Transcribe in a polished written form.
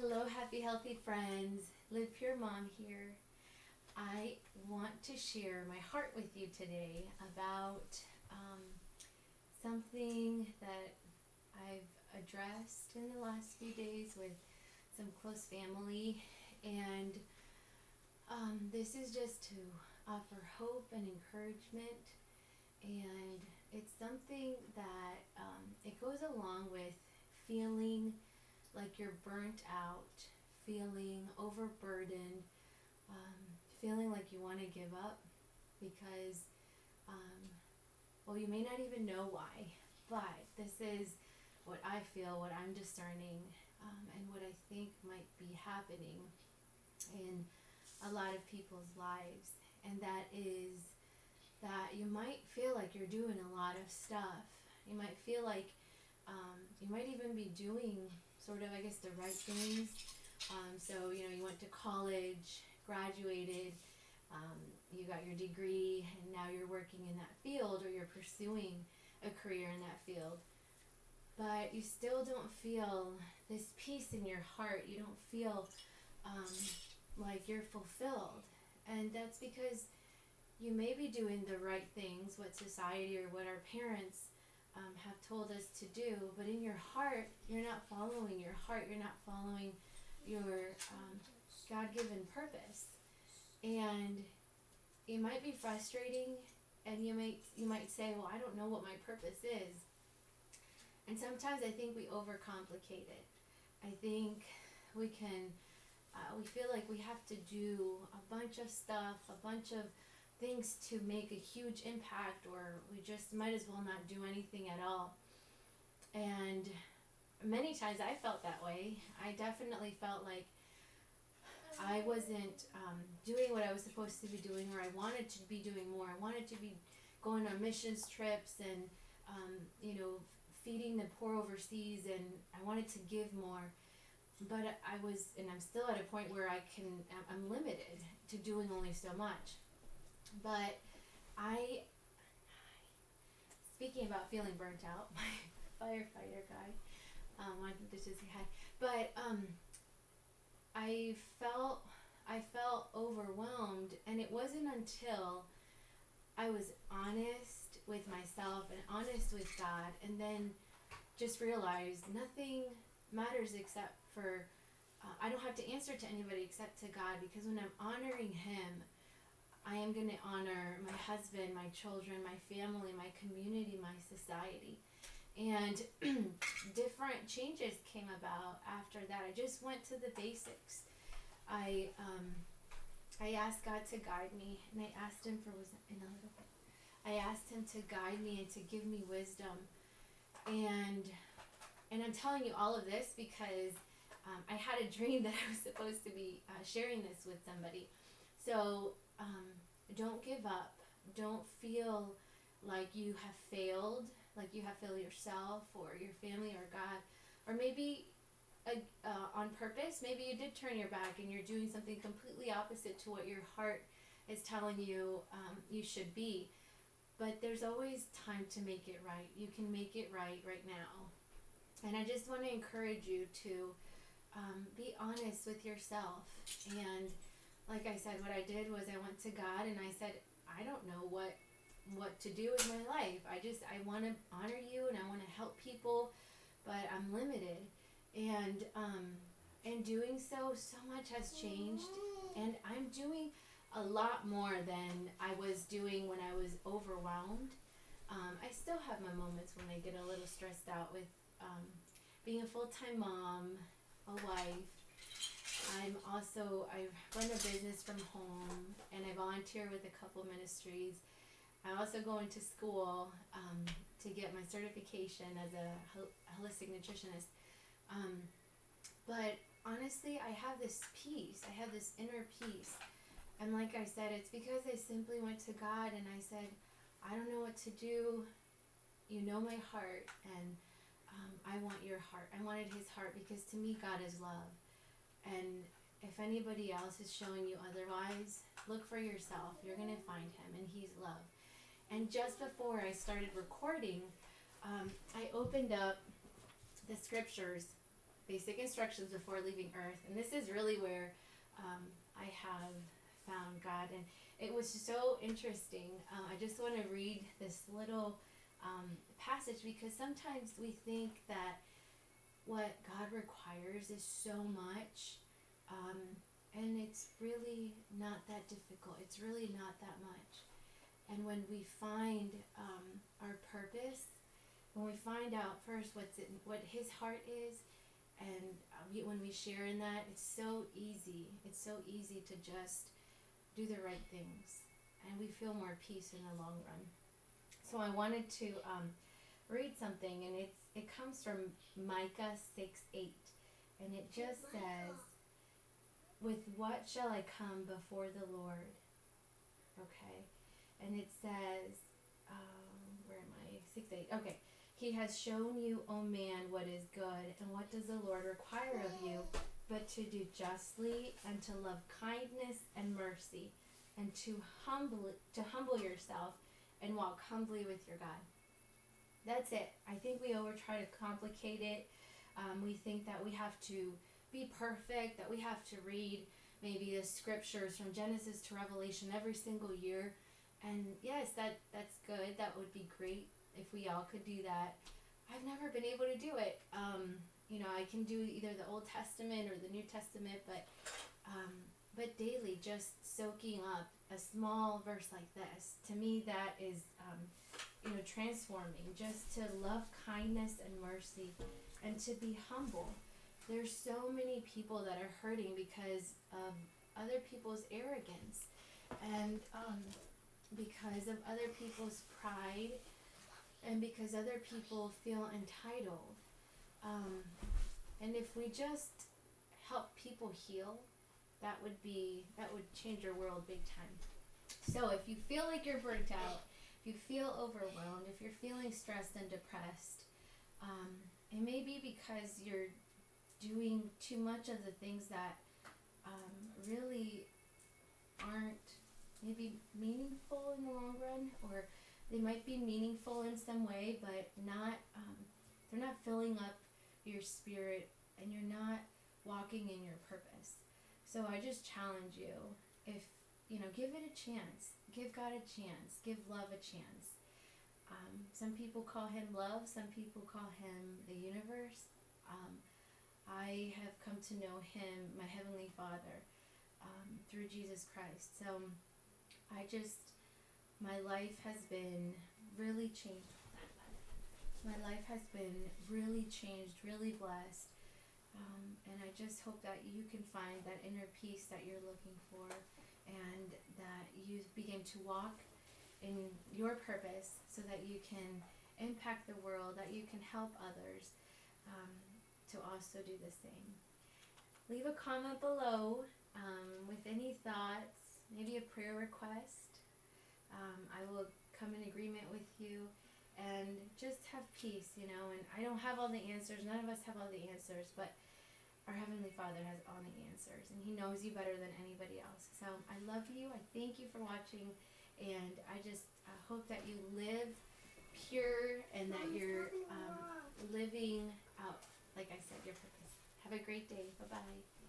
Hello, happy, healthy friends. Livepure Mom here. I want to share my heart with you today about something that I've addressed in the last few days with some close family. And this is just to offer hope and encouragement. And it's something that it goes along with feeling like you're burnt out, feeling overburdened, feeling like you want to give up because, you may not even know why, but this is what I feel, what I'm discerning, and what I think might be happening in a lot of people's lives. And that is that you might feel like you're doing a lot of stuff. You might feel like you might even be doing sort of, I guess, the right things. You went to college, graduated, you got your degree, and now you're working in that field or you're pursuing a career in that field. But you still don't feel this peace in your heart. You don't feel like you're fulfilled. And that's because you may be doing the right things, what society or what our parents have told us to do, but in your heart, you're not following your heart. You're not following your God-given purpose, and it might be frustrating. And you might say, "Well, I don't know what my purpose is." And sometimes I think we overcomplicate it. I think we feel like we have to do a bunch of stuff, a bunch of things to make a huge impact, or we just might as well not do anything at all. And many times I felt that way. I definitely felt like I wasn't doing what I was supposed to be doing, or I wanted to be doing more. I wanted to be going on missions trips and feeding the poor overseas, and I wanted to give more. But I'm still at a point where I'm limited to doing only so much. But speaking about feeling burnt out, my firefighter guy wanted to just say hi. But I felt overwhelmed, and it wasn't until I was honest with myself and honest with God, and then just realized nothing matters except for I don't have to answer to anybody except to God, because when I'm honoring Him, I am going to honor my husband, my children, my family, my community, my society. And different changes came about after that. I just went to the basics. I asked God to guide me, and I asked Him I asked Him to guide me and to give me wisdom. And I'm telling you all of this because I had a dream that I was supposed to be sharing this with somebody. So don't give up. Don't feel like you have failed, like you have failed yourself or your family or God. Or maybe on purpose, maybe you did turn your back and you're doing something completely opposite to what your heart is telling you you should be. But there's always time to make it right. You can make it right now. And I just want to encourage you to be honest with yourself. And like I said, what I did was I went to God and I said, I don't know what to do with my life. I want to honor you and I want to help people, but I'm limited. And in doing so much has changed, and I'm doing a lot more than I was doing when I was overwhelmed. I still have my moments when I get a little stressed out with being a full-time mom, a wife. I run a business from home, and I volunteer with a couple ministries. I also go into school to get my certification as a holistic nutritionist. But honestly, I have this peace. I have this inner peace. And like I said, it's because I simply went to God and I said, I don't know what to do. You know my heart, and I want your heart. I wanted His heart because to me, God is love. And if anybody else is showing you otherwise, look for yourself. You're going to find Him, and He's love. And just before I started recording, I opened up the scriptures basic instructions before leaving Earth. And this is really where I have found God. And it was so interesting. I just want to read this little passage, because sometimes we think that what God requires is so much, and it's really not that difficult. It's really not that much. And when we find our purpose, when we find out first what His heart is, and when we share in that, it's so easy. It's so easy to just do the right things, and we feel more peace in the long run. So I wanted to read something, and it comes from Micah 6:8, and it just says, "With what shall I come before the Lord?" Okay, and it says, where am I? 6:8. Okay, "He has shown you, O man, what is good, and what does the Lord require of you, but to do justly, and to love kindness and mercy, and to humble yourself, and walk humbly with your God." That's it. I think we try to complicate it. We think that we have to be perfect, that we have to read maybe the scriptures from Genesis to Revelation every single year. And yes, that's good. That would be great if we all could do that. I've never been able to do it. I can do either the Old Testament or the New Testament, but daily, just soaking up a small verse like this, to me that is transforming. Just to love kindness and mercy, and to be humble. There's so many people that are hurting because of other people's arrogance, and because of other people's pride, and because other people feel entitled. And if we just help people heal, that would change our world big time. So if you feel like you're burnt out, if you feel overwhelmed, if you're feeling stressed and depressed, it may be because you're doing too much of the things that really aren't maybe meaningful in the long run, or they might be meaningful in some way, but they're not filling up your spirit, and you're not walking in your purpose. So I just challenge you, give it a chance. Give God a chance. Give love a chance. Some people call Him love. Some people call Him the universe. I have come to know Him, my Heavenly Father, through Jesus Christ. So my life has been really changed. My life has been really changed, really blessed. And I just hope that you can find that inner peace that you're looking for, and that you begin to walk in your purpose so that you can impact the world, that you can help others to also do the same. Leave a comment below with any thoughts, maybe a prayer request. I will come in agreement with you and just have peace, and I don't have all the answers. None of us have all the answers, but our Heavenly Father has all the answers, and He knows you better than anybody else. So I love you. I thank you for watching, and I just hope that you live pure, and that you're living out, like I said, your purpose. Have a great day. Bye-bye.